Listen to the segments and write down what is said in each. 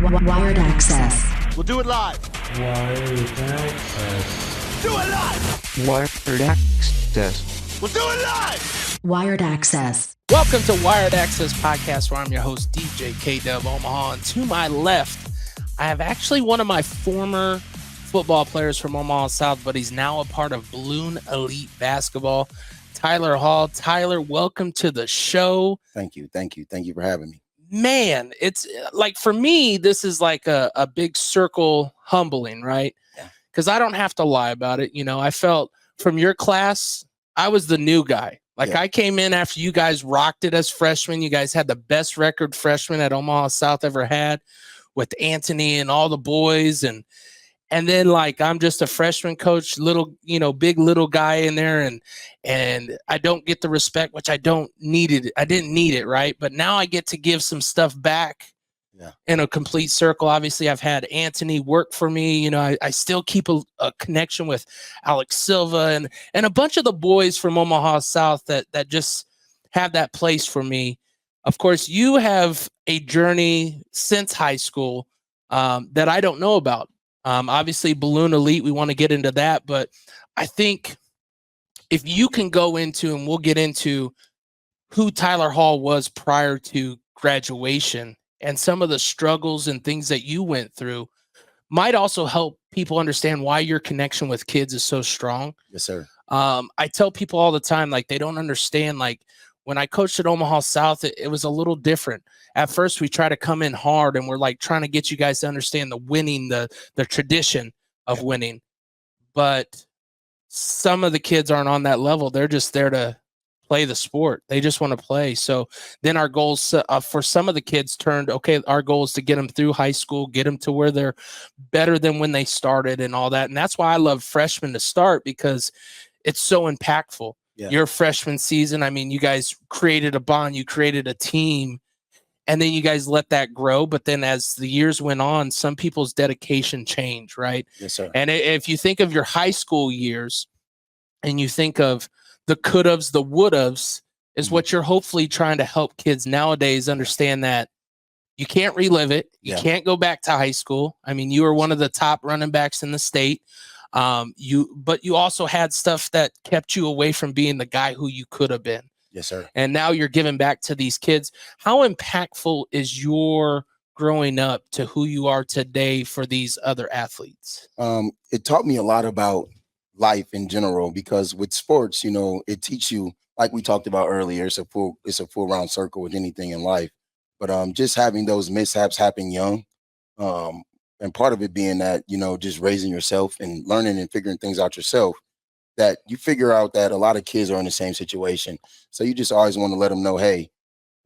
Wired Axcess. We'll do it live. Wired Access. Do it live. Wired Access. We'll do it live. Wired Axcess. Welcome to Wired Access Podcast, where I'm your host, DJ K-Dub Omaha. And to my left, I have actually one of my former football players from Omaha South, but he's now a part of Balloon Elite Basketball, Tyler Hall. Tyler, welcome to the show. Thank you. Thank you for having me. Man, it's like, for me, this is like a big circle humbling, right? Yeah. Because I don't have to lie about it. You know, I felt from your class, I was the new guy. Like, I came in after you guys rocked it as freshmen. You guys had the best record freshman at Omaha South ever had with Anthony and all the boys. And then, like, I'm just a freshman coach, big little guy in there, and I don't get the respect, which I didn't need it, right? But now I get to give some stuff back in a complete circle. Obviously, I've had Anthony work for me. You know, I still keep a connection with Alex Silva and a bunch of the boys from Omaha South that just have that place for me. Of course, you have a journey since high school that I don't know about. Obviously, Balloon Elite, we want to get into that, but I think if you can go into, and we'll get into who Tyler Hall was prior to graduation and some of the struggles and things that you went through, might also help people understand why your connection with kids is so strong. Yes, sir. I tell people all the time, like, they don't understand, like, when I coached at Omaha South, it was a little different. At first, we try to come in hard, and we're like trying to get you guys to understand the winning, the tradition of winning. But some of the kids aren't on that level. They're just there to play the sport. They just want to play. So then our goals for some of the kids turned, okay, our goal is to get them through high school, get them to where they're better than when they started and all that. And that's why I love freshmen to start, because it's so impactful. Yeah. Your freshman season, I mean, you guys created a bond, you created a team, and then you guys let that grow. But then as the years went on, some people's dedication changed, right? Yes, sir. And if you think of your high school years and you think of the could-haves, the would-haves, is what you're hopefully trying to help kids nowadays understand, that you can't relive it. You can't go back to high school. I mean, you were one of the top running backs in the state. But you also had stuff that kept you away from being the guy who you could have been. Yes, sir. And now you're giving back to these kids. How impactful is your growing up to who you are today for these other athletes? It taught me a lot about life in general, because with sports, you know, it teaches you, like we talked about earlier, it's a full round circle with anything in life. But just having those mishaps happen young, and part of it being that, you know, just raising yourself and learning and figuring things out yourself, that you figure out that a lot of kids are in the same situation. So you just always want to let them know, hey,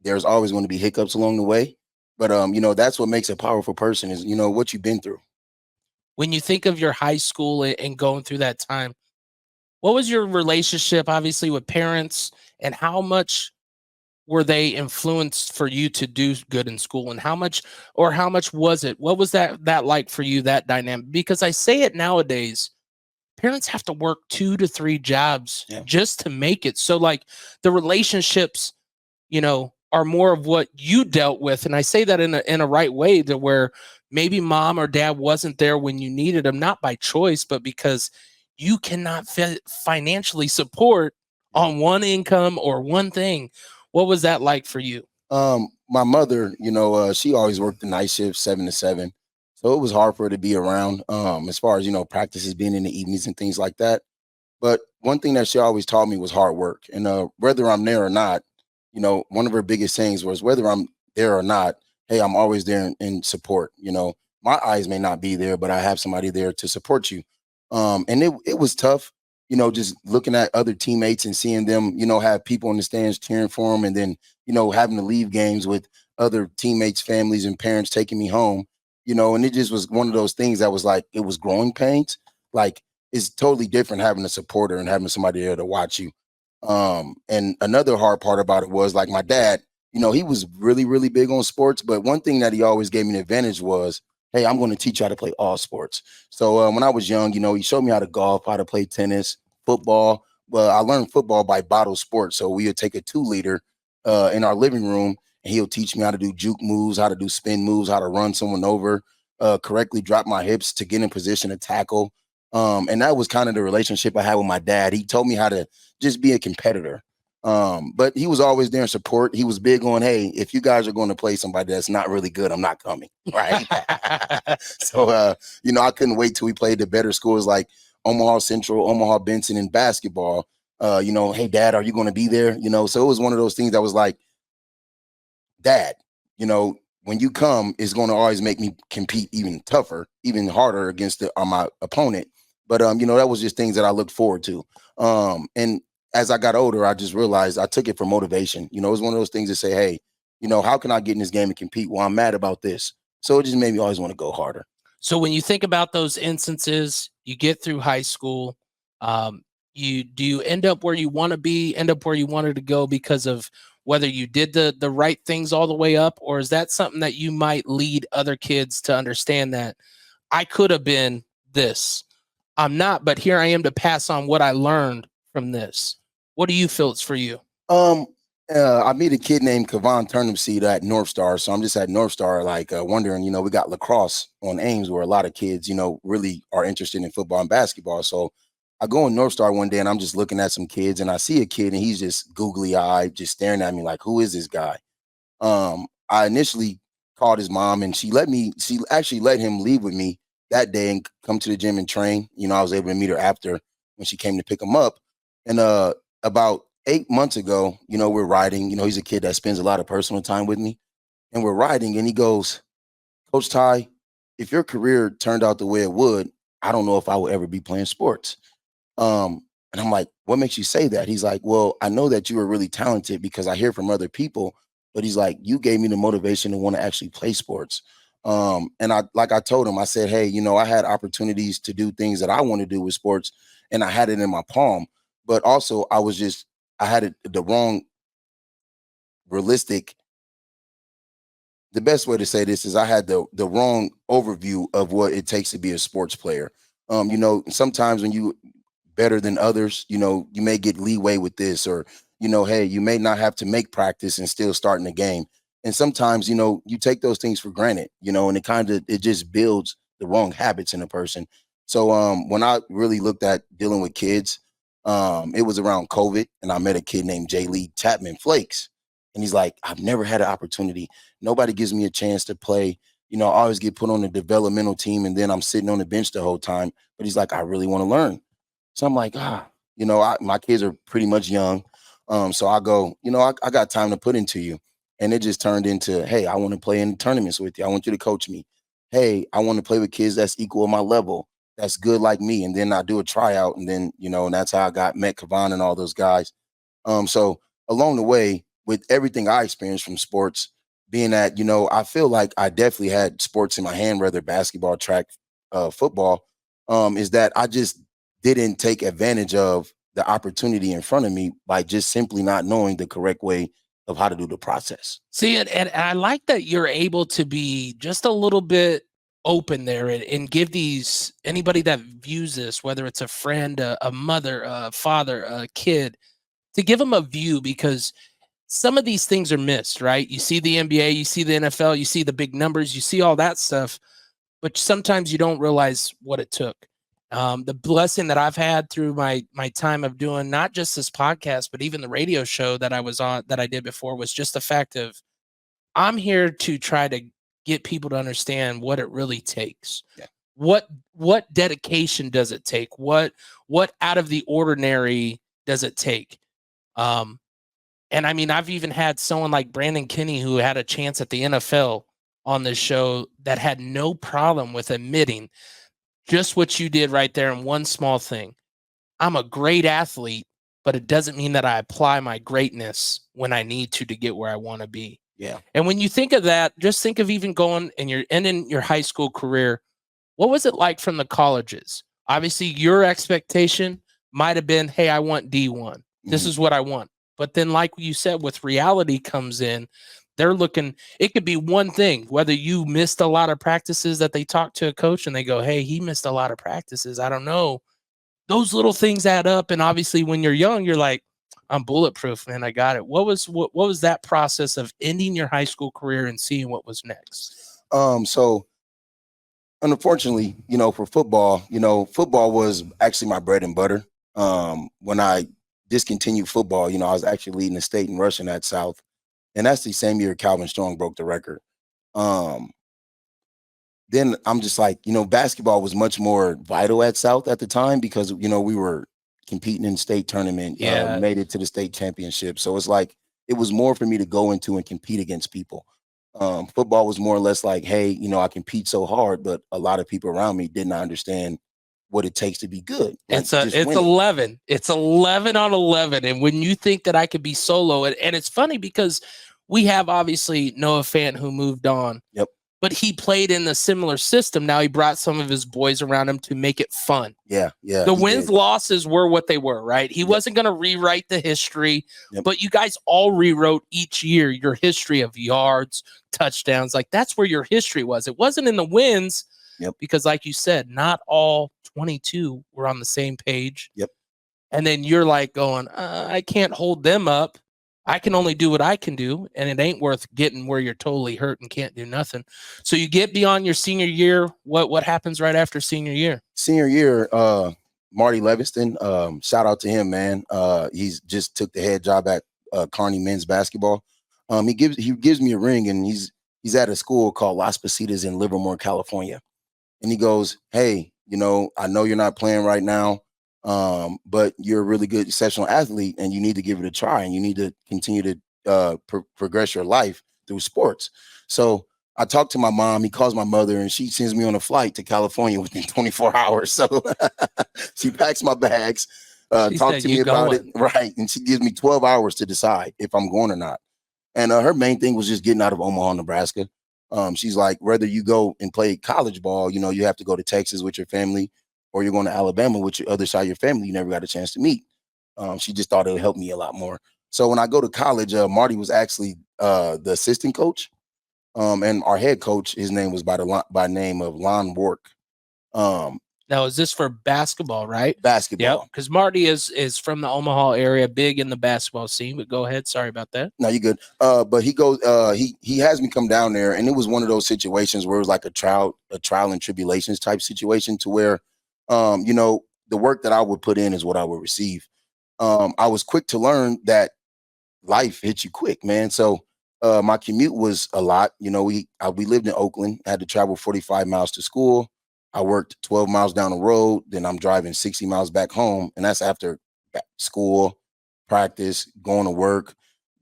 there's always going to be hiccups along the way. But, you know, that's what makes a powerful person is, you know, what you've been through. When you think of your high school and going through that time, what was your relationship, obviously, with parents, and how much were they influenced for you to do good in school, and how much was it? What was that like for you, that dynamic? Because I say it nowadays, parents have to work 2 to 3 jobs just to make it. So, like, the relationships, you know, are more of what you dealt with. And I say that in a right way, to where maybe mom or dad wasn't there when you needed them, not by choice, but because you cannot financially support on one income or one thing. What was that like for you? My mother, you know, she always worked the night shift, 7 to 7. So it was hard for her to be around, as far as, you know, practices being in the evenings and things like that. But one thing that she always taught me was hard work. And whether I'm there or not, you know, one of her biggest sayings was, whether I'm there or not, hey, I'm always there in support. You know, my eyes may not be there, but I have somebody there to support you. And it was tough, you know, just looking at other teammates and seeing them, you know, have people in the stands cheering for them, and then, you know, having to leave games with other teammates, families, and parents taking me home, you know, and it just was one of those things that was like, it was growing pains. Like, it's totally different having a supporter and having somebody there to watch you. And another hard part about it was, like, my dad, you know, he was really, really big on sports, but one thing that he always gave me an advantage was, hey, I'm going to teach you how to play all sports. So when I was young, you know, he showed me how to golf, how to play tennis, football. Well, I learned football by bottle sports. So we would take a 2-liter in our living room, and he'll teach me how to do juke moves, how to do spin moves, how to run someone over, correctly drop my hips to get in position to tackle. And that was kind of the relationship I had with my dad. He told me how to just be a competitor. But he was always there in support. He was big on, hey, if you guys are going to play somebody that's not really good, I'm not coming. Right. So, I couldn't wait till we played the better schools like Omaha Central, Omaha Benson in basketball. Hey, Dad, are you going to be there? So it was one of those things that was like, Dad, when you come, it's going to always make me compete even tougher, even harder against my opponent. But, that was just things that I looked forward to. And as I got older, I just realized I took it for motivation. It was one of those things to say, hey, how can I get in this game and compete? Well, I'm mad about this. So it just made me always want to go harder. So when you think about those instances, you get through high school, do you end up where you want to be, end up where you wanted to go because of whether you did the right things all the way up, or is that something that you might lead other kids to understand that I could have been this? I'm not, but here I am to pass on what I learned from this. What do you feel it's for you? I meet a kid named Kavon Turnipseed at North Star. So I'm just at North Star, wondering, we got lacrosse on Ames where a lot of kids, really are interested in football and basketball. So I go in North Star one day and I'm just looking at some kids and I see a kid and he's just googly eyed, just staring at me like, who is this guy? I initially called his mom and she actually let him leave with me that day and come to the gym and train. I was able to meet her after when she came to pick him up. And about 8 months ago, we're riding. He's a kid that spends a lot of personal time with me. And we're riding and he goes, Coach Ty, if your career turned out the way it would, I don't know if I will ever be playing sports. And I'm like, what makes you say that? He's like, well, I know that you are really talented because I hear from other people, but he's like, you gave me the motivation to want to actually play sports. And I told him, I said, hey, I had opportunities to do things that I want to do with sports and I had it in my palm, but also I had the wrong realistic. The best way to say this is I had the wrong overview of what it takes to be a sports player. Sometimes when you better than others, you may get leeway with this or, hey, you may not have to make practice and still start in the game. And sometimes, you take those things for granted, and it just builds the wrong habits in a person. So when I really looked at dealing with kids, it was around COVID and I met a kid named J. Lee Chapman Flakes. And he's like, I've never had an opportunity. Nobody gives me a chance to play. I always get put on the developmental team and then I'm sitting on the bench the whole time. But he's like, I really want to learn. So I'm like, my kids are pretty much young. So I go, I got time to put into you. And it just turned into, hey, I want to play in tournaments with you. I want you to coach me. Hey, I want to play with kids that's equal to my level. That's good like me. And then I do a tryout. And then, and that's how I met Kavon and all those guys. So along the way, with everything I experienced from sports, being that, I feel like I definitely had sports in my hand, whether basketball, track, football, is that I just didn't take advantage of the opportunity in front of me by just simply not knowing the correct way of how to do the process. See, and I like that you're able to be just a little bit open there and give anybody that views this, whether it's a friend, a mother, a father, a kid, to give them a view, because some of these things are missed, right? You see the NBA, you see the NFL, you see the big numbers, you see all that stuff, but sometimes you don't realize what it took. The blessing that I've had through my time of doing not just this podcast, but even the radio show that I was on, that I did before, was just the fact of I'm here to try to get people to understand what it really takes. Yeah. What dedication does it take? What out of the ordinary does it take? And I mean, I've even had someone like Brandon Kinney, who had a chance at the NFL on this show, that had no problem with admitting just what you did right there in one small thing. I'm a great athlete, but it doesn't mean that I apply my greatness when I need to get where I want to be. Yeah. And when you think of that, just think of even going and you're ending your high school career. What was it like from the colleges? Obviously, your expectation might have been, hey, I want D1. This is what I want. But then, like you said, with reality comes in, they're looking, it could be one thing, whether you missed a lot of practices that they talk to a coach and they go, hey, he missed a lot of practices. I don't know. Those little things add up. And obviously when you're young, you're like, I'm bulletproof, man. I got it. What was that process of ending your high school career and seeing what was next? So unfortunately, for football, football was actually my bread and butter. When I discontinued football, I was actually leading the state in rushing at South. And that's the same year Calvin Strong broke the record. Then I'm just like, basketball was much more vital at South at the time because, we were competing in state tournament, made it to the state championship. So it's like, it was more for me to go into and compete against people. Football was more or less like, hey, I compete so hard, but a lot of people around me did not understand what it takes to be good. Like, It's 11. It's 11 on 11. And when you think that I could be solo, and it's funny because we have obviously Noah Fant who moved on. Yep. But he played in a similar system. Now he brought some of his boys around him to make it fun. Yeah. The wins, losses were what they were, right? He wasn't going to rewrite the history, but you guys all rewrote each year your history of yards, touchdowns. Like that's where your history was. It wasn't in the wins because like you said, not all 22 were on the same page. Yep. And then you're like going, I can't hold them up. I can only do what I can do, and it ain't worth getting where you're totally hurt and can't do nothing. So you get beyond your senior year. What happens right after senior year? Senior year, Marty Levingston, shout out to him, man. He's just took the head job at Kearney men's basketball. He gives me a ring, and he's at a school called Las Positas in Livermore, California. And he goes, hey, I know you're not playing right now. But you're a really good exceptional athlete and you need to give it a try and you need to continue to progress your life through sports. So I talked to my mom, he calls my mother and she sends me on a flight to California within 24 hours. So she packs my bags, talks to me about it. Right. And she gives me 12 hours to decide if I'm going or not. And her main thing was just getting out of Omaha, Nebraska. She's like, whether you go and play college ball, you have to go to Texas with your family, or you're going to Alabama with your other side of your family you never got a chance to meet. She just thought it would help me a lot more. So when I go to college, Marty was actually the assistant coach. And our head coach, his name was by name of Lon Work. Now, is this for basketball, right? Basketball. Yeah, because Marty is from the Omaha area, big in the basketball scene. But go ahead. Sorry about that. No, you're good. But he goes, he has me come down there, and it was one of those situations where it was like a trial and tribulations type situation to where the work that I would put in is what I would receive. I was quick to learn that life hits you quick, man. So my commute was a lot. We lived in Oakland, had to travel 45 miles to school. I worked 12 miles down the road. Then I'm driving 60 miles back home. And that's after school, practice, going to work,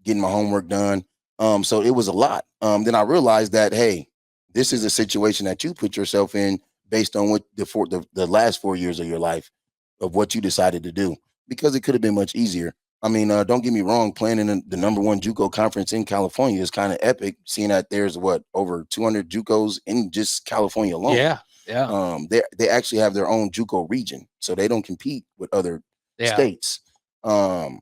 getting my homework done. So it was a lot. Then I realized that, hey, this is a situation that you put yourself in based on what the last 4 years of your life of what you decided to do, because it could have been much easier. I mean, don't get me wrong, playing in the number one JUCO conference in California is kind of epic, seeing that there's over 200 JUCOs in just California alone. Yeah. They actually have their own JUCO region, so they don't compete with other states. It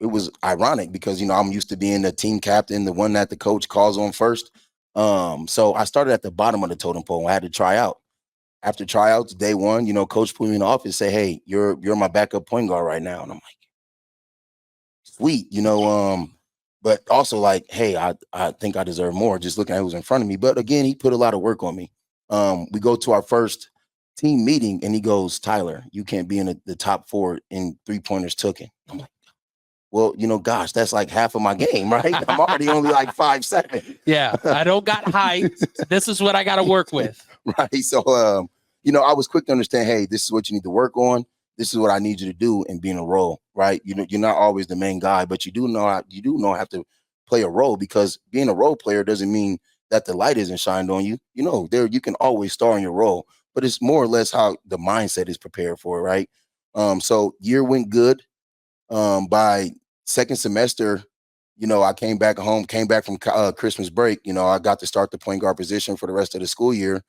was ironic because I'm used to being the team captain, the one that the coach calls on first. So I started at the bottom of the totem pole. I had to try out. After tryouts, day one, coach put me in the office, say, hey, you're my backup point guard right now. And I'm like, sweet, but also like, hey, I think I deserve more just looking at who's in front of me. But again, he put a lot of work on me. We go to our first team meeting and he goes, Tyler, you can't be in the top 4 in 3-pointers tooken. I'm like, well, gosh, that's like half of my game, right? I'm already only like 5'7". Yeah, I don't got height. This is what I got to work with. Right. So, I was quick to understand, hey, this is what you need to work on. This is what I need you to do and be in a role, right? You're not always the main guy, but you do know how to play a role, because being a role player doesn't mean that the light isn't shined on you. You can always star in your role, but it's more or less how the mindset is prepared for it, right? So year went good. By second semester, I came back from Christmas break. I got to start the point guard position for the rest of the school year.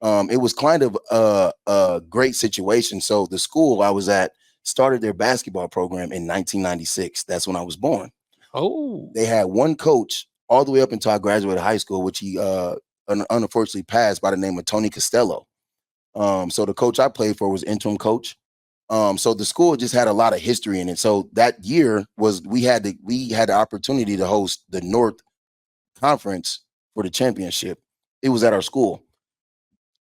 It was kind of a great situation. So the school I was at started their basketball program in 1996. That's when I was born. Oh, they had one coach all the way up until I graduated high school, which he unfortunately passed, by the name of Tony Costello. So the coach I played for was interim coach. So the school just had a lot of history in it. So that year we had the opportunity to host the North Conference for the championship. It was at our school.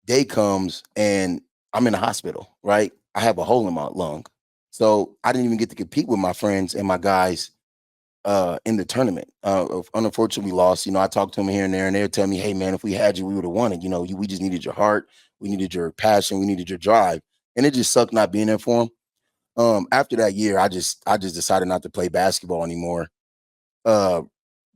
Day comes and I'm in the hospital, right? I have a hole in my lung. So I didn't even get to compete with my friends and my guys in the tournament. Unfortunately, we lost. I talked to them here and there, and they'll tell me, "Hey, man, if we had you, we would have won it. We just needed your heart, we needed your passion, we needed your drive." And it just sucked not being there for them. After that year, I just decided not to play basketball anymore.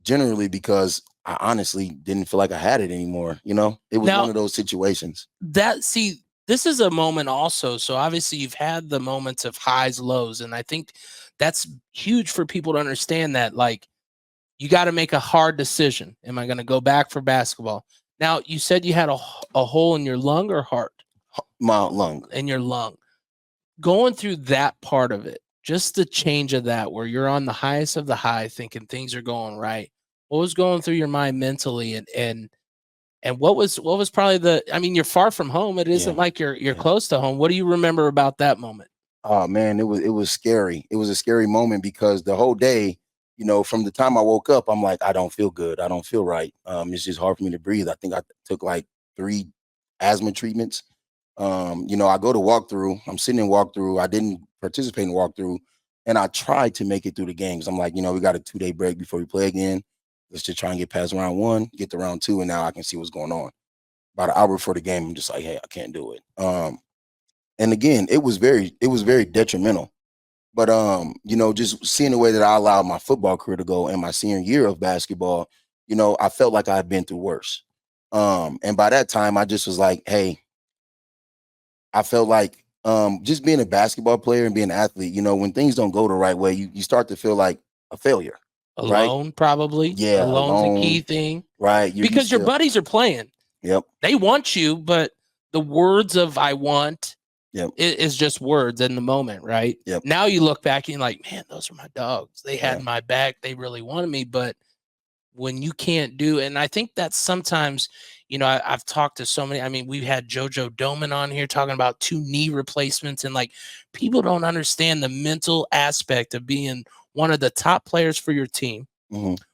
Generally because I honestly didn't feel like I had it anymore. It was one of those situations. This is a moment also. So obviously you've had the moments of highs, lows, and I think that's huge for people to understand that, like, you got to make a hard decision. Am I going to go back for basketball? Now, you said you had a hole in your lung or heart? My lung. In your lung. Going through that part of it, just the change of that, where you're on the highest of the high thinking things are going right. What was going through your mind mentally, and what was probably you're far from home. It isn't like you're close to home. What do you remember about that moment? Oh man, it was scary. It was a scary moment because the whole day, from the time I woke up, I'm like, I don't feel good. I don't feel right. It's just hard for me to breathe. I think I took like 3 asthma treatments. I go to walkthrough. I'm sitting in walkthrough. I didn't participate in walkthrough, and I tried to make it through the games. I'm like, we got a 2-day break before we play again. Let's just try and get past round 1, get to round 2, and now I can see what's going on. About an hour before the game, I'm just like, hey, I can't do it. And again, it was very detrimental. But just seeing the way that I allowed my football career to go in my senior year of basketball, I felt like I had been through worse. And by that time, I just was like, hey, I felt like just being a basketball player and being an athlete, when things don't go the right way, you start to feel like a failure. Alone, right? probably. Yeah, Alone's a key thing. Right. Because your buddies are playing. Yep. They want you, but the words of "I want" Yep. is just words in the moment, right? Yep. Now you look back and you're like, man, those are my dogs. They had Yeah. my back. They really wanted me. But when you can't do, and I think that sometimes, I've talked to so many. We've had JoJo Doman on here talking about 2 knee replacements, and like, people don't understand the mental aspect of being one of the top players for your team,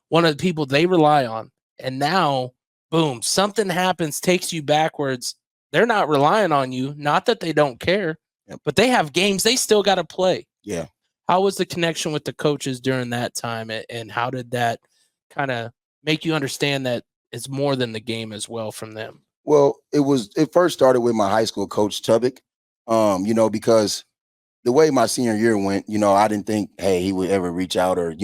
one of the people they rely on. And now, boom, something happens, takes you backwards. They're not relying on you. Not that they don't care, but they have games they still got to play. Yeah. How was the connection with the coaches during that time? And how did that kind of make you understand that it's more than the game as well from them? Well, it first started with my high school coach, Chubbuck, because the way my senior year went, I didn't think, hey, he would ever reach out, or,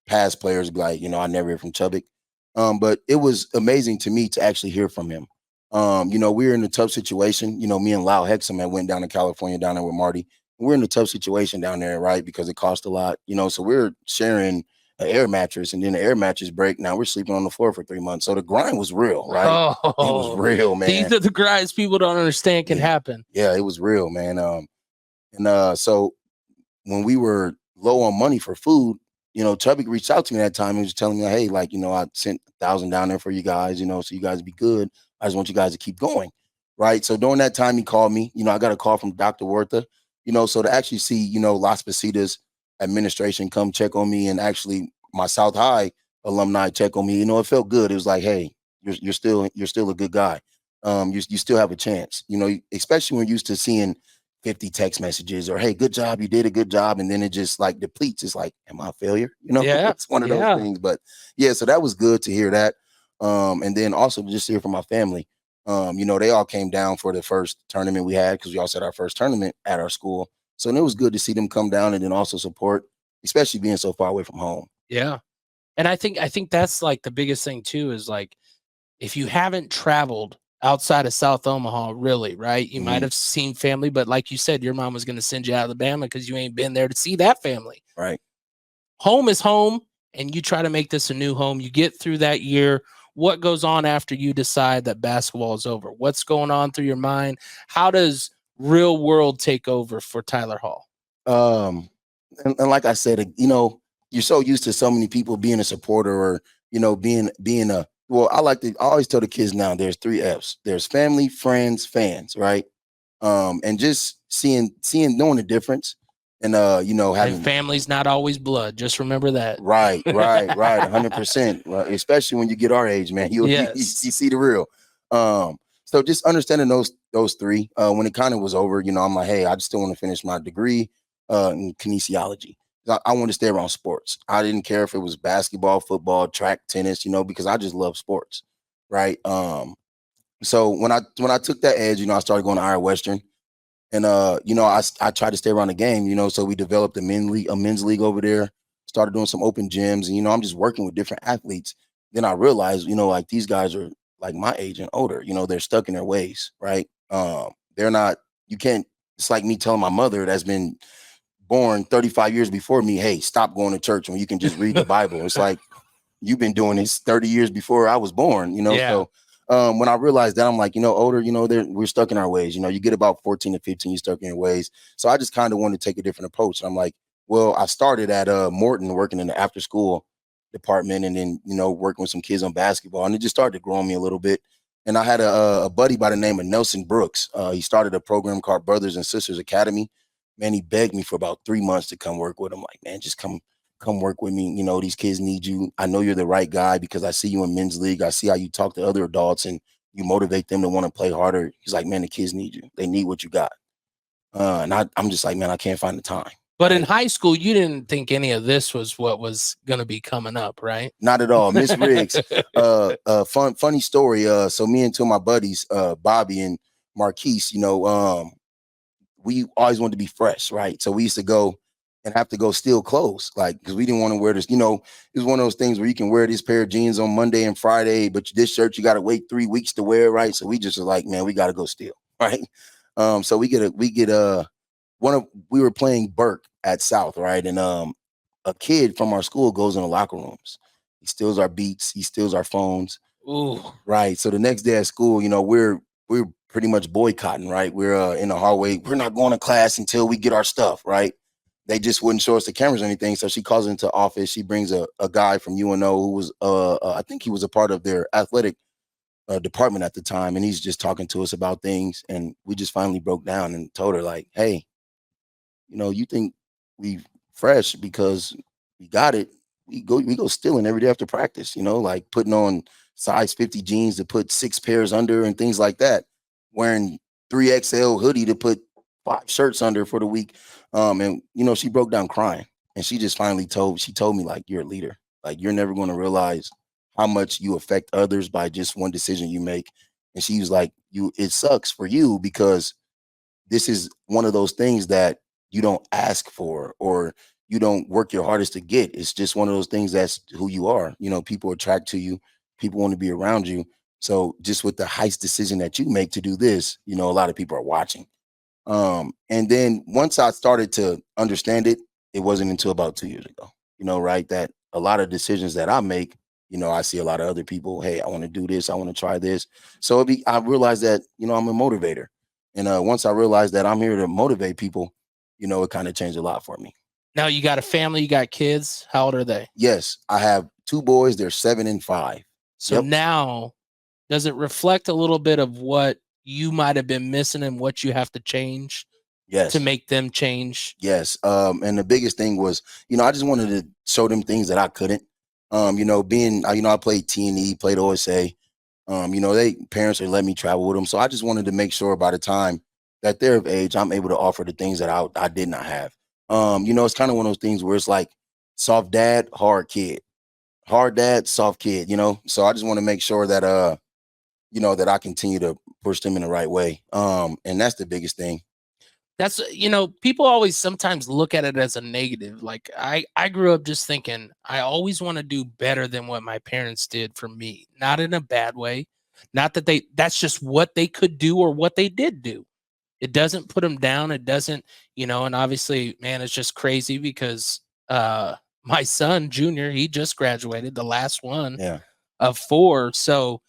past players be like, I never hear from Chubbuck. But it was amazing to me to actually hear from him. We were in a tough situation. Me and Lyle Hexum had went down to California down there with Marty. We're in a tough situation down there, right? Because it cost a lot, so we're sharing an air mattress, and then the air mattress break. Now we're sleeping on the floor for 3 months. So the grind was real, right? It was real, man. These are the grinds people don't understand can happen. Yeah, it was real, man. So when we were low on money for food, Chubby reached out to me that time and was telling me, hey, like, I sent 1,000 down there for you guys, so you guys be good. I just want you guys to keep going. Right. So during that time, he called me. I got a call from Dr. Huerta, so to actually see, Las Positas administration come check on me, and actually my South High alumni check on me, it felt good. It was like, hey, you're still a good guy. You still have a chance, especially when you're used to seeing 50 text messages or, hey, good job, you did a good job. And then it just like depletes. It's like, am I a failure? It's one of those things. But yeah, so that was good to hear that. And then also just hear from my family. They all came down for the first tournament we had, because we also had our first tournament at our school. So it was good to see them come down and then also support, especially being so far away from home. Yeah. And I think that's like the biggest thing too, is like, if you haven't traveled outside of South Omaha, really, right? You might have seen family, but like you said, your mom was going to send you out of Alabama because you ain't been there to see that family. Right. Home is home, and you try to make this a new home. You get through that year. What goes on after you decide that basketball is over? What's going on through your mind? How does real world take over for Tyler Hall? And like I said, you're so used to so many people being a supporter, or, being a, well, I always tell the kids now, there's 3 F's. There's family, friends, fans, right? And just knowing the difference, and having And family's not always blood. Just remember that. right, 100%. Especially when you get our age, man, you Yes. see the real. So just understanding those three. When it kind of was over, I'm like, hey, I just still want to finish my degree in kinesiology. I want to stay around sports. I didn't care if it was basketball, football, track, tennis, because I just love sports, right? So when I took that edge, I started going to Iowa Western, and I tried to stay around the game, so we developed a men's league over there, started doing some open gyms, and I'm just working with different athletes. Then I realized, like these guys are like my age and older, they're stuck in their ways, right? They're not, you can't, it's like me telling my mother that's been born 35 years before me, hey, stop going to church when you can just read the Bible. It's like, you've been doing this 30 years before I was born, Yeah. So when I realized that, I'm like, older, we're stuck in our ways. You get about 14 to 15, you're stuck in your ways. So I just kind of wanted to take a different approach. And I'm like, well, I started at Morton working in the after school department, and then, working with some kids on basketball, and it just started to grow on me a little bit. And I had a buddy by the name of Nelson Brooks. He started a program called Brothers and Sisters Academy. Man, he begged me for about 3 months to come work with him. Like, man, just come work with me. These kids need you. I know you're the right guy because I see you in men's league. I see how you talk to other adults and you motivate them to want to play harder. He's like, man, the kids need you. They need what you got. And I'm just like, man, I can't find the time. But in high school, you didn't think any of this was what was going to be coming up, right? Not at all. Miss Riggs, funny story. So me and two of my buddies, Bobby and Marquise, we always wanted to be fresh, right? So we used to go and have to go steal clothes, like, because we didn't want to wear this. It was one of those things where you can wear this pair of jeans on Monday and Friday, but this shirt you got to wait 3 weeks to wear, right? So we just were like, man, we got to go steal, right? So we were playing Burke at South, right? And a kid from our school goes in the locker rooms. He steals our beats. He steals our phones. Ooh. Right. So the next day at school, we're pretty much boycotting, right? We're in the hallway. We're not going to class until we get our stuff, right? They just wouldn't show us the cameras or anything. So she calls into the office. She brings a guy from UNO who was, I think he was a part of their athletic department at the time. And he's just talking to us about things. And we just finally broke down and told her, like, hey, you think we fresh because we got it. We go stealing every day after practice, like putting on size 50 jeans to put 6 pairs under and things like that. Wearing 3XL hoodie to put 5 shirts under for the week. And she broke down crying, and she just finally told me, like, you're a leader. Like, you're never going to realize how much you affect others by just one decision you make. And she was like, it sucks for you because this is one of those things that you don't ask for or you don't work your hardest to get. It's just one of those things that's who you are. People attract to you. People want to be around you. So just with the heist decision that you make to do this, a lot of people are watching. And then once I started to understand it, it wasn't until about 2 years ago, right, that a lot of decisions that I make, I see a lot of other people, hey, I want to do this. I want to try this. So I realized that, I'm a motivator. And once I realized that I'm here to motivate people, it kind of changed a lot for me. Now you got a family, you got kids. How old are they? Yes, I have 2 boys. They're 7 and 5. So now, does it reflect a little bit of what you might have been missing and what you have to change to make them change? Yes. And the biggest thing was, I just wanted to show them things that I couldn't. I played T&E, played OSA. They parents are letting me travel with them. So I just wanted to make sure by the time that they're of age, I'm able to offer the things that I did not have. It's kind of one of those things where it's like soft dad, hard kid, hard dad, soft kid, so I just want to make sure that, that I continue to push them in the right way. And that's the biggest thing. That's, people always sometimes look at it as a negative. Like I grew up just thinking I always want to do better than what my parents did for me, not in a bad way. Not that that's just what they could do or what they did do. It doesn't put them down. It doesn't, and obviously, man, it's just crazy because my son, Junior, he just graduated, the last one of 4. So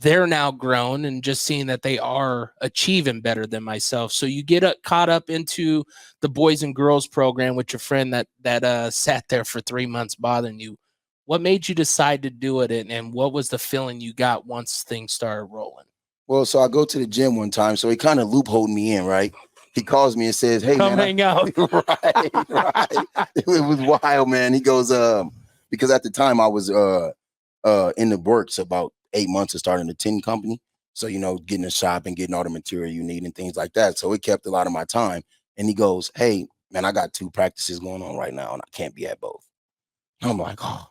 they're now grown and just seeing that they are achieving better than myself. So you get caught up into the boys and girls program with your friend that sat there for 3 months bothering you. What made you decide to do it, and what was the feeling you got once things started rolling? Well, so I go to the gym one time, so he kind of loopholed me in, right? He calls me and says, "Hey, Come man, hang out. right. It was wild, man." He goes, because at the time I was in the works about 8 months of starting a tin company. So, getting a shop and getting all the material you need and things like that. So it kept a lot of my time. And he goes, "Hey, man, I got 2 practices going on right now, and I can't be at both." And I'm like, "Oh,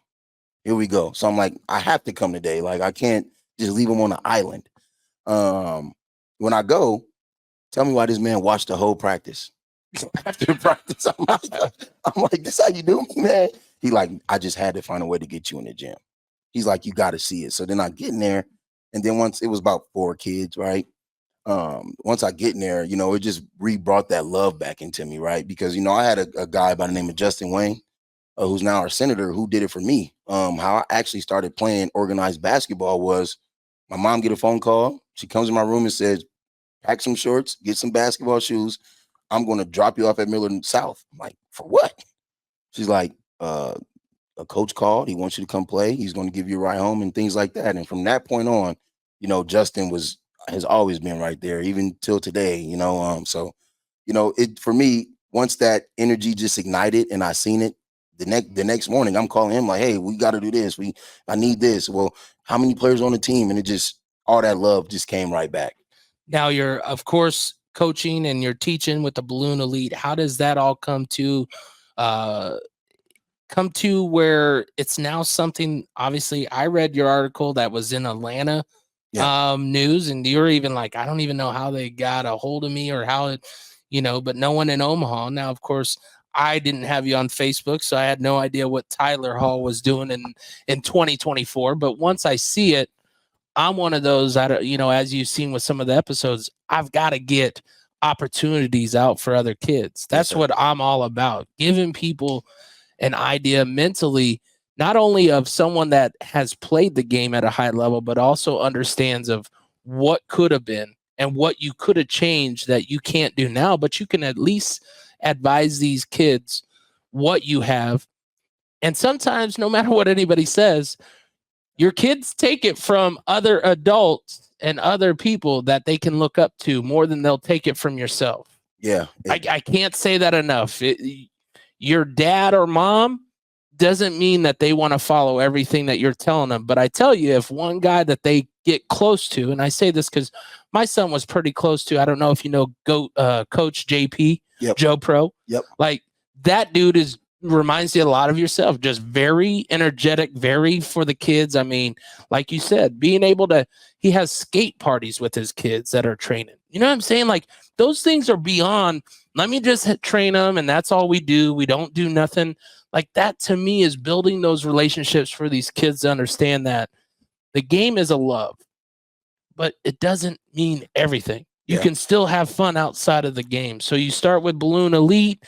here we go." So I'm like, I have to come today. Like, I can't just leave him on an island. When I go, tell me why this man watched the whole practice. After the practice, I'm like, "This how you do me, man?" He like, "I just had to find a way to get you in the gym." He's like, "You got to see it." So then I get in there, and then once it was about 4 kids, right? Once I get in there, it just brought that love back into me, right? Because I had a guy by the name of Justin Wayne, who's now our senator, who did it for me. How I actually started playing organized basketball was my mom get a phone call. She comes in my room and says, "Pack some shorts, get some basketball shoes. I'm going to drop you off at Miller South." I'm like, "For what?" She's like, "A coach called. He wants you to come play. He's going to give you a ride home," and things like that. And from that point on, Justin has always been right there, even till today. So it for me. Once that energy just ignited and I seen it, the next morning I'm calling him like, "Hey, we got to do this. I need this." Well, how many players on the team? And it just all that love just came right back. Now you're, of course, coaching and you're teaching with the Balloon Elite. How does that all uh, come to where it's now something? Obviously, I read your article that was in Atlanta news, and you're even like, "I don't even know how they got a hold of me or how it, but no one in Omaha." Now, of course, I didn't have you on Facebook, so I had no idea what Tyler Hall was doing in 2024. But once I see it, I'm one of those that, as you've seen with some of the episodes, I've got to get opportunities out for other kids. That's what I'm all about, giving people an idea mentally, not only of someone that has played the game at a high level, but also understands of what could have been and what you could have changed that you can't do now, but you can at least advise these kids what you have. And sometimes, no matter what anybody says, your kids take it from other adults and other people that they can look up to more than they'll take it from yourself. Yeah. I can't say that enough. Your dad or mom doesn't mean that they want to follow everything that you're telling them. But I tell you, if one guy that they get close to, and I say this because my son was pretty close to, I don't know if you know, Coach JP, Joe Pro. Yep. Like that dude reminds you a lot of yourself, just very energetic, very for the kids. I mean, like you said, being able to, he has skate parties with his kids that are training. You know what I'm saying? Like those things are beyond, let me just train them and that's all we do. We don't do nothing. Like that to me is building those relationships for these kids to understand that the game is a love, but it doesn't mean everything. You can still have fun outside of the game. So you start with Balloon Elite.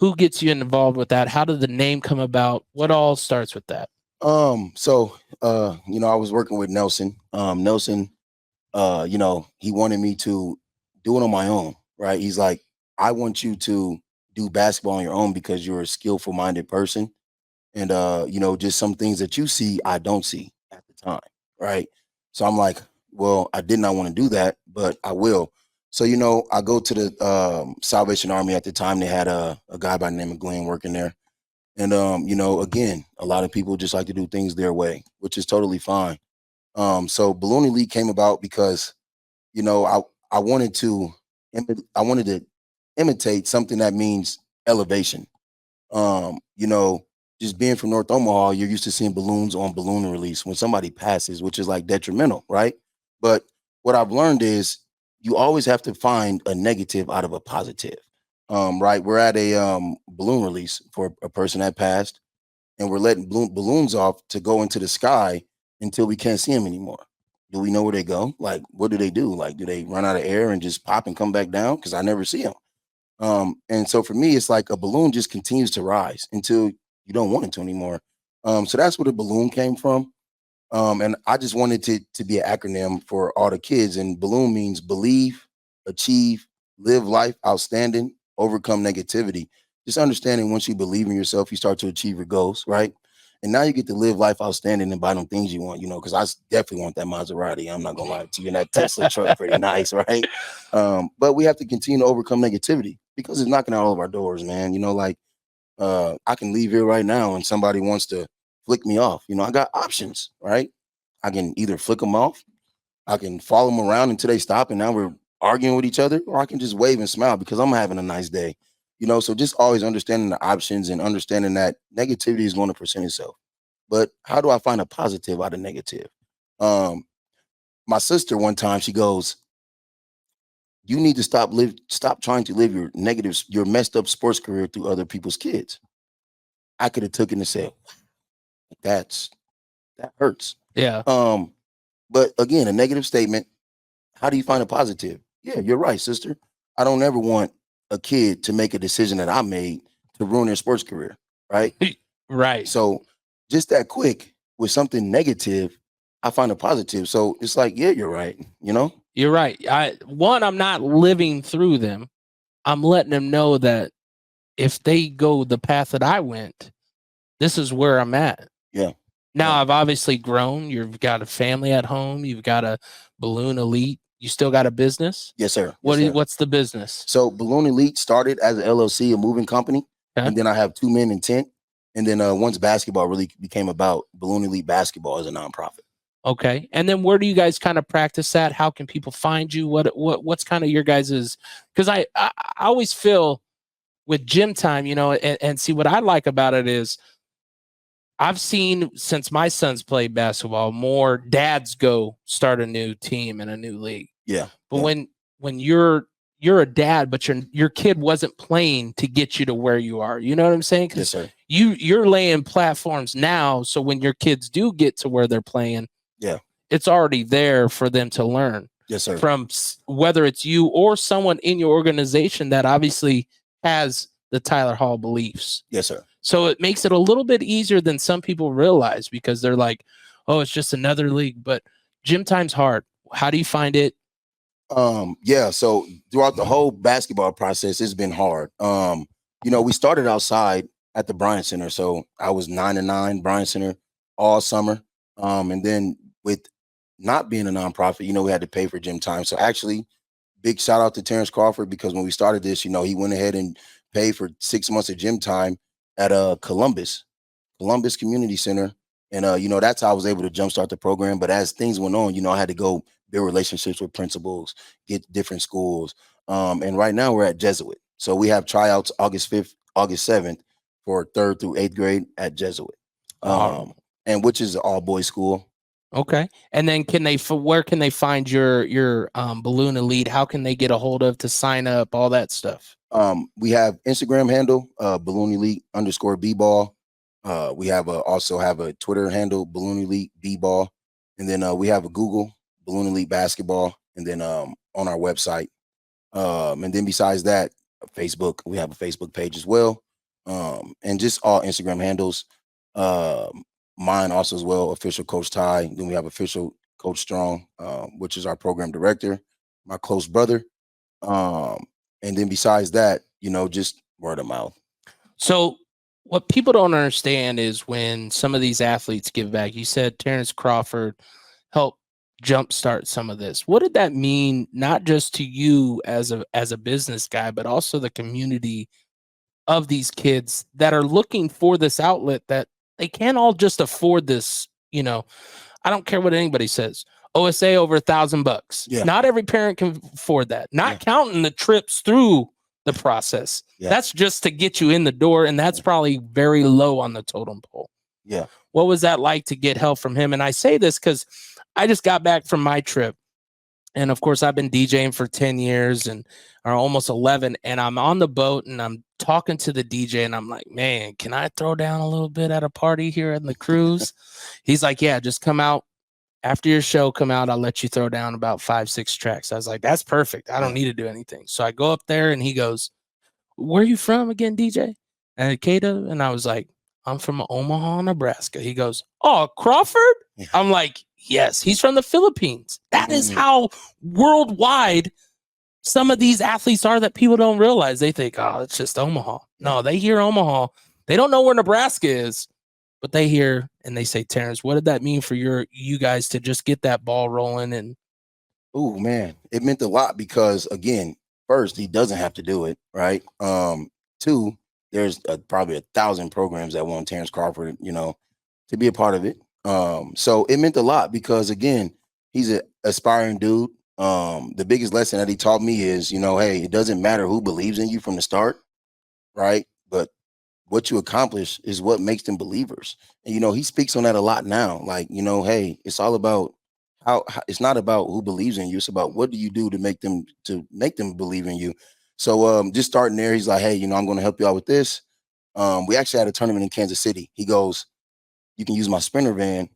Who gets you involved with that? How did the name come about? What all starts with that? So I was working with Nelson. Nelson, he wanted me to do it on my own, right? He's like, "I want you to do basketball on your own because you're a skillful minded person. And just some things that you see, I don't see at the time. Right. So I'm like, well, I did not want to do that, but I will. So, I go to the Salvation Army at the time. They had a guy by the name of Glenn working there. And, again, a lot of people just like to do things their way, which is totally fine. So Balloon Elite came about because, I wanted to, I wanted to imitate something that means elevation. Um, you know, just being from North Omaha, you're used to seeing balloons on balloon release when somebody passes, which is like detrimental, right? But what I've learned is you always have to find a negative out of a positive. Right? We're at a balloon release for a person that passed, and we're letting balloons off to go into the sky until we can't see them anymore. Do we know where they go? Like, what do they do? Like, do they run out of air and just pop and come back down? Because I never see them. And so for me, it's like a balloon just continues to rise until you don't want it to anymore. So that's where the balloon came from. And I just wanted to be an acronym for all the kids. And balloon means believe, achieve, live life outstanding, overcome negativity. Just understanding once you believe in yourself, you start to achieve your goals, right? And now you get to live life outstanding and buy them things you want, because I definitely want that Maserati. I'm not gonna lie to you. And that Tesla truck pretty nice, right? But we have to continue to overcome negativity because it's knocking at all of our doors, man. I can leave here right now and somebody wants to flick me off. I got options, right? I can either flick them off, I can follow them around until they stop and now we're arguing with each other, or I can just wave and smile because I'm having a nice day. So just always understanding the options and understanding that negativity is going to present itself. But how do I find a positive out of negative? My sister one time, she goes, you need to stop trying to live your messed up sports career through other people's kids. I could have taken and said, that hurts. Yeah. But again, a negative statement. How do you find a positive? Yeah, you're right, sister. I don't ever want a kid to make a decision that I made to ruin their sports career, right? Right. So just that quick with something negative, I find a positive. So it's like, yeah, you're right. You're right. I'm not living through them. I'm letting them know that if they go the path that I went, this is where I'm at. Yeah. Now I've obviously grown. You've got a family at home. You've got a Balloon Elite. You still got a business? Yes, sir. What's the business? So Balloon Elite started as an LLC, a moving company. Okay. And then I have 2 men in tent. And then once basketball really became about, Balloon Elite Basketball as a nonprofit. Okay. And then where do you guys kind of practice that? How can people find you? What's kind of your guys's? Because I always feel with gym time, and see what I like about it is I've seen since my sons played basketball, more dads go start a new team in a new league. Yeah. But when you're a dad, but your kid wasn't playing to get you to where you are, you know what I'm saying? Yes, sir. You're laying platforms now, so when your kids do get to where they're playing, it's already there for them to learn. Yes, sir. From whether it's you or someone in your organization that obviously has the Tyler Hall beliefs. Yes, sir. So it makes it a little bit easier than some people realize because they're like, oh, it's just another league. But gym time's hard. How do you find it? So throughout the whole basketball process, it's been hard. We started outside at the Bryant Center. So I was 9-9 Bryant Center all summer. And then with not being a nonprofit, we had to pay for gym time. So actually, big shout out to Terrence Crawford, because when we started this, he went ahead and paid for 6 months of gym time at Columbus Community Center. And, that's how I was able to jumpstart the program. But as things went on, I had to go build relationships with principals, get different schools. And right now we're at Jesuit. So we have tryouts August 5th, August 7th for 3rd through 8th grade at Jesuit. And which is an all boys school. Okay. And then where can they find your Balloon Elite? How can they get a hold of to sign up, all that stuff? We have Instagram handle, Balloon Elite _B-ball. We also have a Twitter handle, Balloon Elite B-ball. And then we have a Google, Balloon Elite Basketball. And then on our website. And then besides that, Facebook, we have a Facebook page as well. And just all Instagram handles. Mine also as well, official Coach Ty. Then we have official Coach Strong, which is our program director, my close brother. And then besides that, just word of mouth. So what people don't understand is when some of these athletes give back, you said Terrence Crawford helped jumpstart some of this. What did that mean, not just to you as a business guy, but also the community of these kids that are looking for this outlet that they can't all just afford this? I don't care what anybody says. OSA over $1,000. Yeah. Not every parent can afford that. Not counting the trips through the process. Yeah. That's just to get you in the door, and that's probably very low on the totem pole. Yeah. What was that like to get help from him? And I say this because I just got back from my trip. And of course, I've been DJing for 10 years or almost 11. And I'm on the boat and I'm talking to the DJ and I'm like, man, can I throw down a little bit at a party here in the cruise? He's like, yeah, just come out after your show. Come out. I'll let you throw down about 5-6 tracks. I was like, that's perfect. I don't need to do anything. So I go up there and he goes, where are you from again, DJ? And Cato. And I was like, I'm from Omaha, Nebraska. He goes, oh, Crawford? Yeah. I'm like, yes, he's from the Philippines. That is how worldwide some of these athletes are that people don't realize. They think, oh, it's just Omaha. No, they hear Omaha. They don't know where Nebraska is. but they hear and they say, Terrence, what did that mean for you guys to just get that ball rolling? And Oh man, it meant a lot because again, first, he doesn't have to do it, right? Two, there's probably 1,000 programs that want Terrence Crawford, to be a part of it. So it meant a lot because again, he's an aspiring dude. The biggest lesson that he taught me is, hey, it doesn't matter who believes in you from the start, right? But what you accomplish is what makes them believers. And he speaks on that a lot now. Like, hey, it's all about how it's not about who believes in you. It's about what do you do to make them believe in you. So just starting there, he's like, hey, I'm going to help you out with this. We actually had a tournament in Kansas City. He goes, you can use my Sprinter van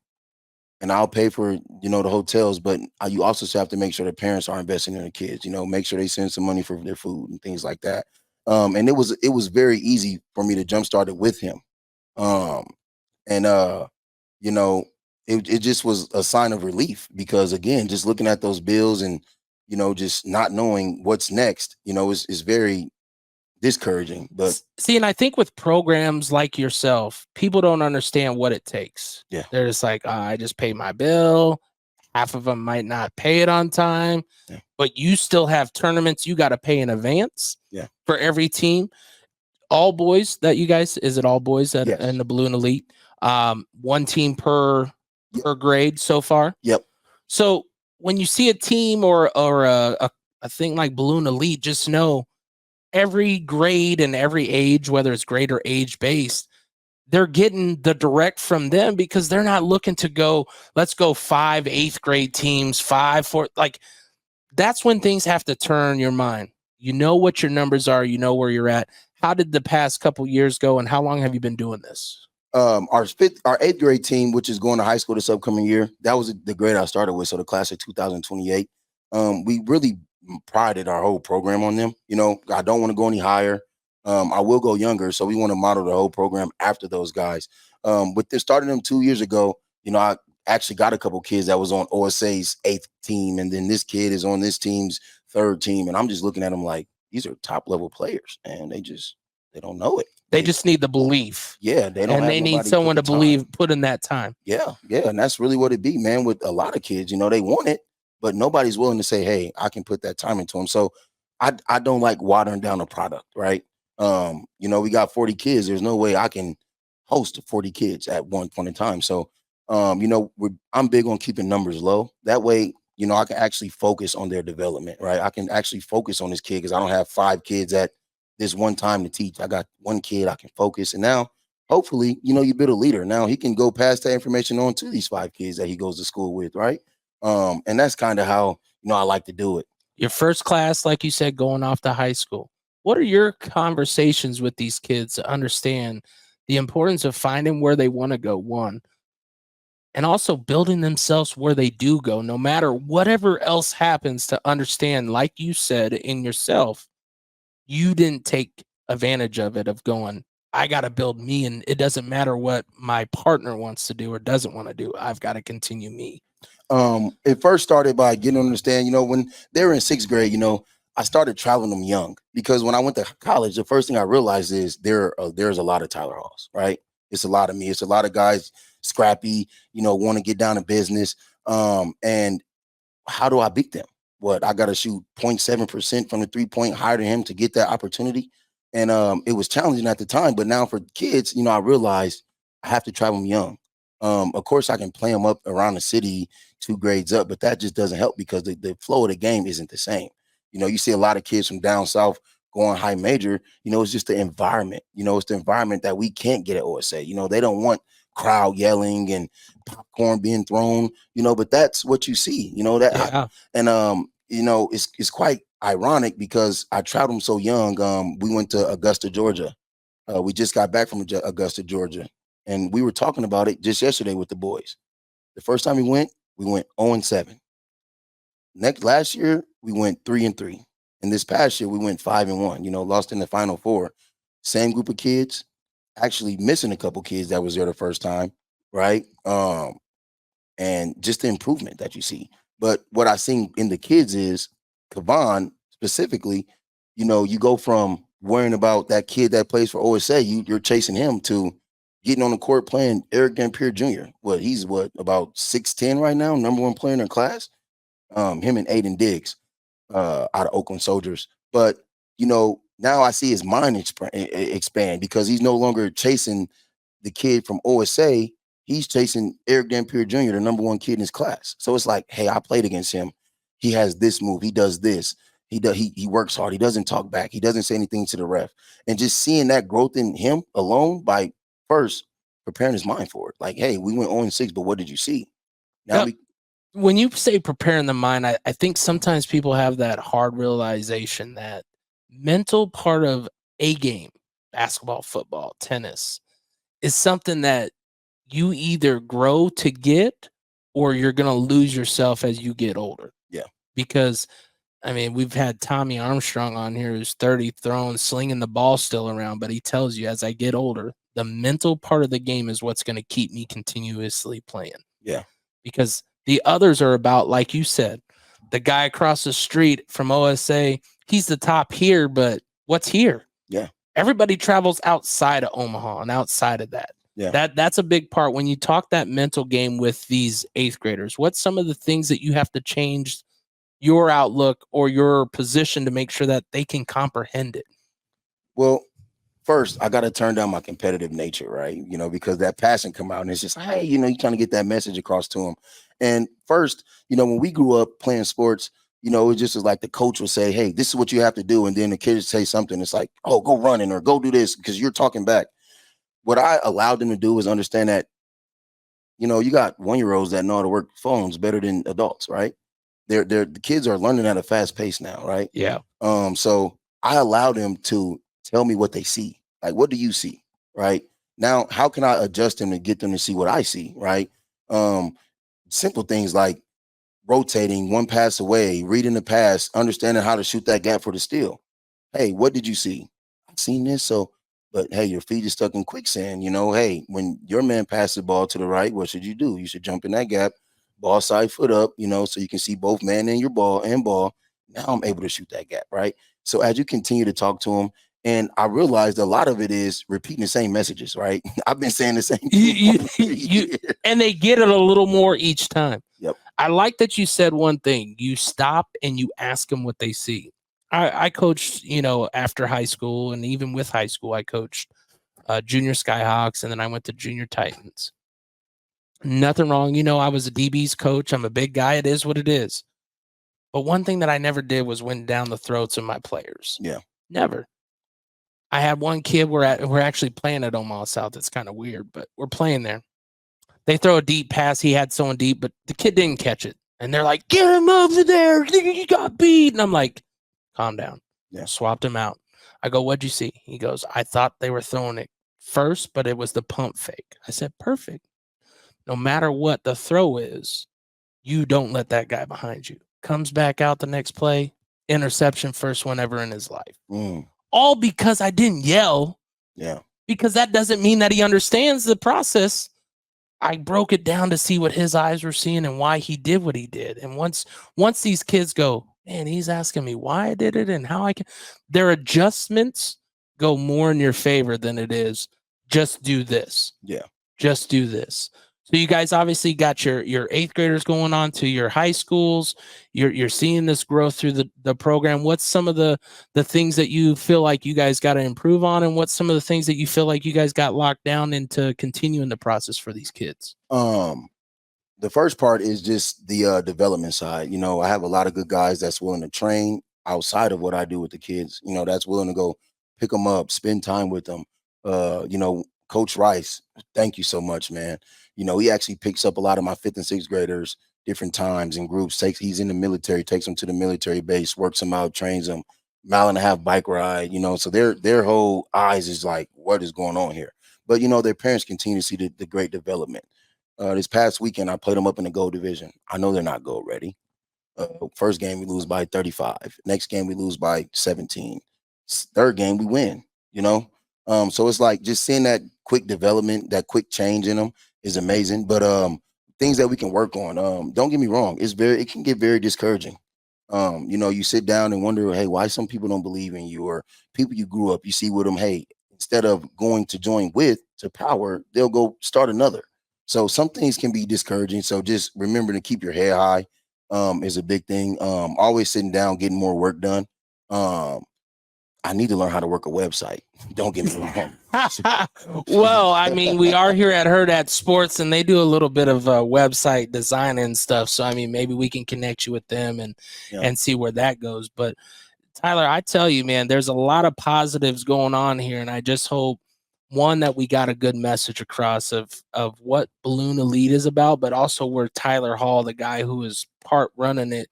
and I'll pay for, the hotels, but you also have to make sure the parents are investing in their kids, make sure they send some money for their food and things like that. And it was very easy for me to jumpstart it with him. And you know, it just was a sign of relief because again, just looking at those bills and, just not knowing what's next, is very discouraging. But see, and I think with programs like yourself, people don't understand what it takes. Yeah. They're just like, I just pay my bill. Half of them might not pay it on time, Yeah. but you still have tournaments you got to pay in advance for every team. All boys that you guys, is it all boys that Yes. in the Balloon Elite? One team per grade so far. Yep. So when you see a team or a thing like Balloon Elite, just know every grade and every age, whether it's grade or age based, they're getting the direct from them because they're not looking to go, let's go 5 8th grade teams, 5 4. Like that's when things have to turn your mind. You know what your numbers are, you know where you're at. How did the past couple years go and how long have you been doing this? Our 8th grade team, which is going to high school this upcoming year, that was the grade I started with. So the class of 2028. We really prided our whole program on them. I don't want to go any higher. I will go younger. So we want to model the whole program after those guys. With this starting them 2 years ago, I actually got a couple kids that was on OSA's 8th team. And then this kid is on this team's 3rd team. And I'm just looking at them like, these are top level players and they don't know it. They just need the belief. Yeah, they don't. And they need someone to believe, put in that time. Yeah, and that's really what it be, man. With a lot of kids, they want it, but nobody's willing to say, "Hey, I can put that time into them." So, I don't like watering down a product, right? We got 40 kids. There's no way I can host 40 kids at one point in time. So, I'm big on keeping numbers low. That way, I can actually focus on their development, right? I can actually focus on this kid because I don't have 5 kids at this one time to teach. I got 1 kid I can focus. And now, hopefully, you build a leader. Now he can go pass that information on to these 5 kids that he goes to school with, right? And that's kind of how, I like to do it. Your first class, like you said, going off to high school. What are your conversations with these kids to understand the importance of finding where they want to go, one, and also building themselves where they do go, no matter whatever else happens, to understand, like you said in yourself, you didn't take advantage of it, of going, I got to build me, and it doesn't matter what my partner wants to do or doesn't want to do. I've got to continue me. It first started by getting to understand, when they were in 6th grade, I started traveling them young because when I went to college, the first thing I realized is there's a lot of Tyler Halls, right? It's a lot of me. It's a lot of guys scrappy, want to get down to business. And how do I beat them? I got to shoot 0.7% from the 3-point higher than him to get that opportunity. And it was challenging at the time. But now for kids, I realized I have to travel them young. Of course, I can play them up around the city 2 grades up, but that just doesn't help because the flow of the game isn't the same. You see a lot of kids from down south going high major. It's just the environment. It's the environment that we can't get at OSA. They don't want crowd yelling and popcorn being thrown, but that's what you see, it's quite ironic because I traveled them so young. We went to Augusta, Georgia. We just got back from Augusta, Georgia, and we were talking about it just yesterday with the boys. The first time we went 0-7. Last year we went 3-3, and this past year we went 5-1. Lost in the Final Four. Same group of kids, actually missing a couple kids that was there the first time, right? And just the improvement that you see. But what I seen in the kids is Kavan specifically, you go from worrying about that kid that plays for OSA, you're chasing him to getting on the court playing Eric Dampier Jr. He's about 6'10" right now, number one player in their class. Him and Aiden Diggs out of Oakland Soldiers. But now I see his mind expand because he's no longer chasing the kid from OSA. He's chasing Eric Dampier Jr., the number one kid in his class. So it's like, hey, I played against him. He has this move. He does this. He works hard. He doesn't talk back. He doesn't say anything to the ref. And just seeing that growth in him alone by first preparing his mind for it. Like, hey, we went 0-6, but what did you see? Now when you say preparing the mind, I think sometimes people have that hard realization that mental part of a game, basketball, football, tennis, is something that you either grow to get or you're going to lose yourself as you get older. Yeah. Because, I mean, we've had Tommy Armstrong on here who's 30 thrown, slinging the ball still around, but he tells you as I get older, the mental part of the game is what's going to keep me continuously playing. Yeah. Because the others are about, like you said, the guy across the street from OSA, he's the top here, but what's here? Yeah. Everybody travels outside of Omaha and outside of that. Yeah. That's a big part. When you talk that mental game with these 8th graders, what's some of the things that you have to change your outlook or your position to make sure that they can comprehend it? Well, first, I got to turn down my competitive nature, right? Because that passion come out and it's just, hey, you're trying to get that message across to them. And first, when we grew up playing sports, it just was like the coach would say, hey, this is what you have to do. And then the kids say something. It's like, oh, go running or go do this because you're talking back. What I allowed them to do is understand that, you got 1-year-olds that know how to work phones better than adults, right? The kids are learning at a fast pace now, right? Yeah. So I allow them to tell me what they see. Like, what do you see? Right now, how can I adjust them to get them to see what I see? Right. Simple things like rotating one pass away, reading the pass, understanding how to shoot that gap for the steal. Hey, what did you see? I've seen this. But hey, your feet is stuck in quicksand. Hey, when your man passes the ball to the right, what should you do? You should jump in that gap, ball side foot up, so you can see both man and your ball and ball. Now I'm able to shoot that gap, right? So as you continue to talk to them, and I realized a lot of it is repeating the same messages, right? I've been saying the same thing. And they get it a little more each time. Yep. I like that you said one thing. You stop and you ask them what they see. I coached, after high school, and even with high school, I coached junior Skyhawks, and then I went to junior Titans. Nothing wrong. I was a DB's coach. I'm a big guy. It is what it is. But one thing that I never did was went down the throats of my players. Yeah. Never. I had one kid, we're actually playing at Omaha South. It's kind of weird, but we're playing there. They throw a deep pass. He had someone deep, but the kid didn't catch it. And they're like, get him over there. You got beat. And I'm like, calm down. Yeah. Swapped him out. I go, what'd you see? He goes, I thought they were throwing it first, but it was the pump fake. I said, perfect. No matter what the throw is, you don't let that guy behind you. Comes back out the next play, interception, first one ever in his life. All because I didn't yell. Yeah. Because that doesn't mean that he understands the process. I broke it down to see what his eyes were seeing and why he did what he did. And once these kids go, man, he's asking me why I did it and how I can, their adjustments go more in your favor than it is just do this. Yeah. Just do this. So you guys obviously got your 8th graders going on to your high schools. You're seeing this growth through the program. What's some of the things that you feel like you guys got to improve on, and what's some of the things that you feel like you guys got locked down into continuing the process for these kids? The first part is just the development side. I have a lot of good guys that's willing to train outside of what I do with the kids. That's willing to go pick them up, spend time with them. Coach Rice, thank you so much, man. He actually picks up a lot of my 5th and 6th graders different times in groups. He's in the military, takes them to the military base, works them out, trains them, mile and a half bike ride, so their whole eyes is like, what is going on here? But, their parents continue to see the great development. This past weekend, I played them up in the gold division. I know they're not gold ready. First game, we lose by 35. Next game, we lose by 17. Third game, we win, So it's like just seeing that quick development, that quick change in them is amazing. But things that we can work on. Don't get me wrong. It can get very discouraging. You sit down and wonder, hey, why some people don't believe in you, or people you grew up, you see with them, hey, instead of going to join with to power, they'll go start another. So some things can be discouraging. So just remember to keep your head high is a big thing. Always sitting down, getting more work done. I need to learn how to work a website. Don't get me wrong. Well, I mean, we are here at Hurrdat Sports, and they do a little bit of website design and stuff. So, I mean, maybe we can connect you with them and see where that goes. But Tyler, I tell you, man, there's a lot of positives going on here, and I just hope one that we got a good message across of what Balloon Elite is about, but also where Tyler Hall, the guy who is part running it,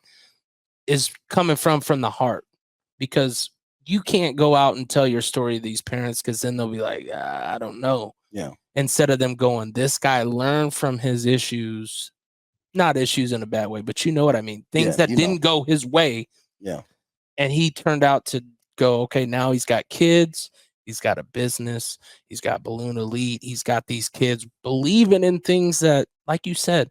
is coming from the heart, because you can't go out and tell your story to these parents, because then they'll be like, I don't know. Yeah. Instead of them going, this guy learned from his issues, not issues in a bad way, but you know what I mean? Things that didn't go his way. Yeah. And he turned out to go, okay, now he's got kids, he's got a business, he's got Balloon Elite, he's got these kids believing in things that, like you said,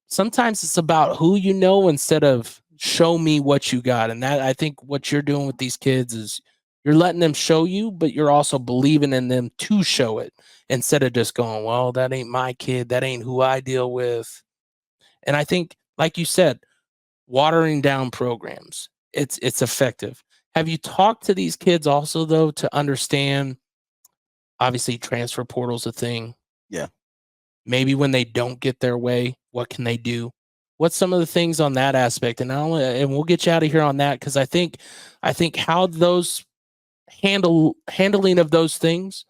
sometimes it's about who you know instead of show me what you got. And that, I think what you're doing with these kids is you're letting them show you, but you're also believing in them to show it, instead of just going, well, that ain't my kid, that ain't who I deal with. And I think, like you said, watering down programs, it's effective. Have you talked to these kids also, though, to understand, obviously transfer portal's a thing. Yeah. Maybe when they don't get their way, what can they do? What's some of the things on that aspect? And we'll get you out of here on that, because I think how those handling of those things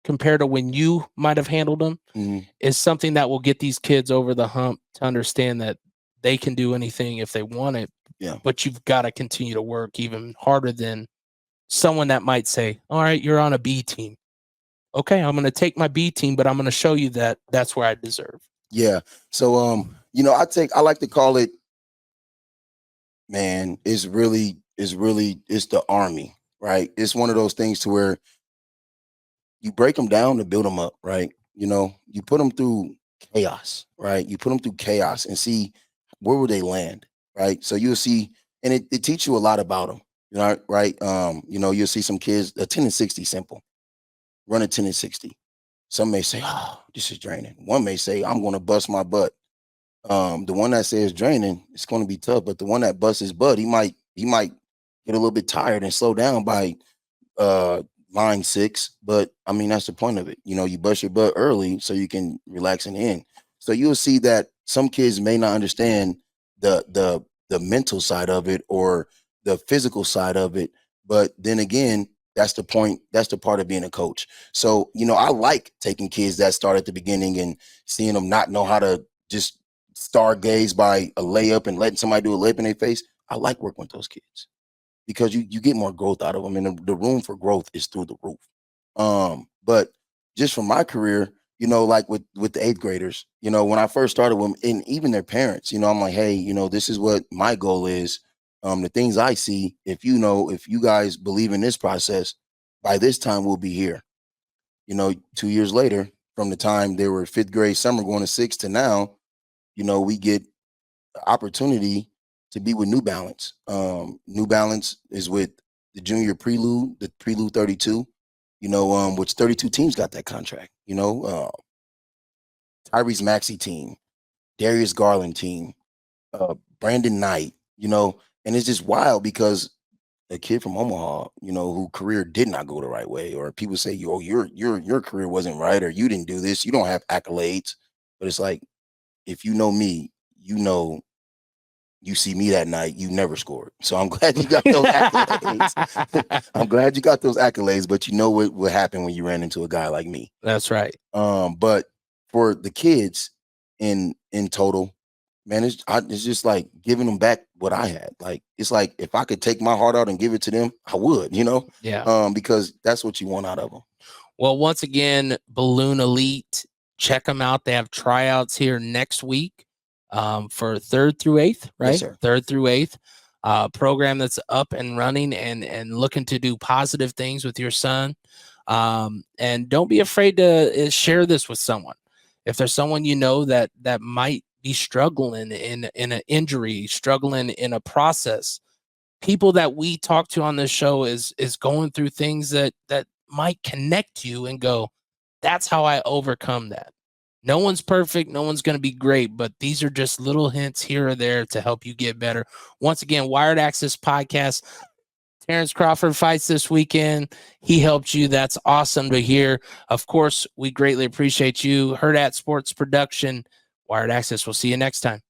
compared to when you might have handled them is something that will get these kids over the hump to understand that they can do anything if they want it. Yeah. But you've got to continue to work even harder than someone that might say, all right, you're on a B team. Okay, I'm going to take my B team, but I'm going to show you that that's where I deserve. Yeah. So, I like to call it, man, it's the army, right? It's one of those things to where you break them down to build them up, right? You put them through chaos, right? You put them through chaos and see where will they land, right? So you'll see, and it teaches you a lot about them, right? You'll see some kids, a 10 and 60 simple, run a 10 and 60. Some may say, oh, this is draining. One may say, I'm going to bust my butt. The one that says draining, it's going to be tough, but the one that busts his butt, he might get a little bit tired and slow down by line 6. But I mean, that's the point of it. You bust your butt early so you can relax and end. So you'll see that some kids may not understand the mental side of it or the physical side of it. But then again, that's the point. That's the part of being a coach. So, I like taking kids that start at the beginning and seeing them not know how to just stargaze by a layup and letting somebody do a layup in their face. I like working with those kids because you get more growth out of them, and the room for growth is through the roof. But just from my career, like with the 8th graders, when I first started with them, and even their parents, I'm like, hey, this is what my goal is. The things I see, if you guys believe in this process, by this time we'll be here. 2 years later, from the time they were 5th grade summer going to 6th to now, we get opportunity to be with New Balance. New Balance is with the junior prelude, the prelude 32, which 32 teams got that contract, Tyrese Maxey team, Darius Garland team, Brandon Knight, and it's just wild because a kid from Omaha, who career did not go the right way, or people say, oh, your career wasn't right, or you didn't do this, you don't have accolades. But it's like, if you know me, you see me that night, you never scored. So I'm glad you got those accolades. I'm glad you got those accolades, but you know what happened when you ran into a guy like me. That's right. But for the kids in total, man, it's just like giving them back what I had. Like, it's like if I could take my heart out and give it to them, I would, Yeah. Because that's what you want out of them. Well, once again, Balloon Elite, check them out. They have tryouts here next week for 3rd through 8th, right? Yes, sir. 3rd through 8th. Program that's up and running and looking to do positive things with your son. And don't be afraid to share this with someone. If there's someone that might be struggling in an injury, struggling in a process, people that we talk to on this show is going through things that might connect you and go, That's how I overcome that. No one's perfect. No one's going to be great, but these are just little hints here or there to help you get better. Once again, Wired Access Podcast. Terrence Crawford fights this weekend. He helped you. That's awesome to hear. Of course, we greatly appreciate you. Hurrdat Sports Production, Wired Access. We'll see you next time.